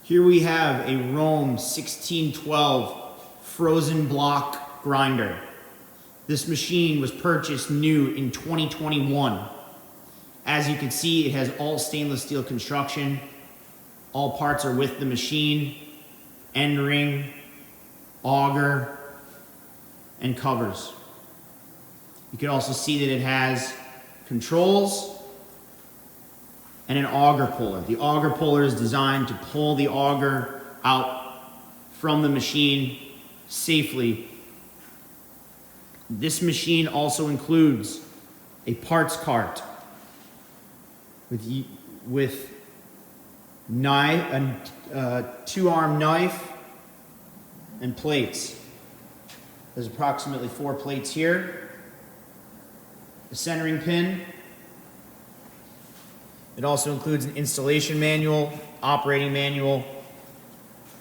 Here we have a Rome 1612 frozen block grinder. This machine was purchased new in 2021. As you can see, it has all stainless steel construction. All parts are with the machine, end ring, auger, and covers. You can also see that it has controls and an auger puller. The auger puller is designed to pull the auger out from the machine safely. This machine also includes a parts cart with knife, a two-arm knife and plates. There's approximately 4 plates here. A centering pin. It also includes an installation manual, operating manual,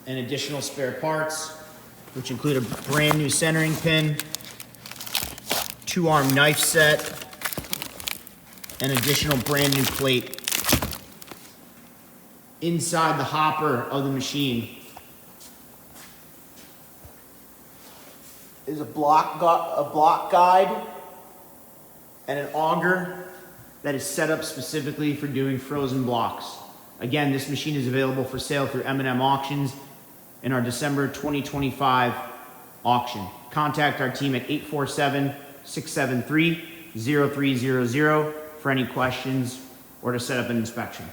and additional spare parts, which include a brand new centering pin, 2-arm knife set, and additional brand new plate. Inside the hopper of the machine is a block guide and an auger that is set up specifically for doing frozen blocks. Again, this machine is available for sale through M&M Auctions in our December 2025 auction. Contact our team at 847-673-0300 for any questions or to set up an inspection.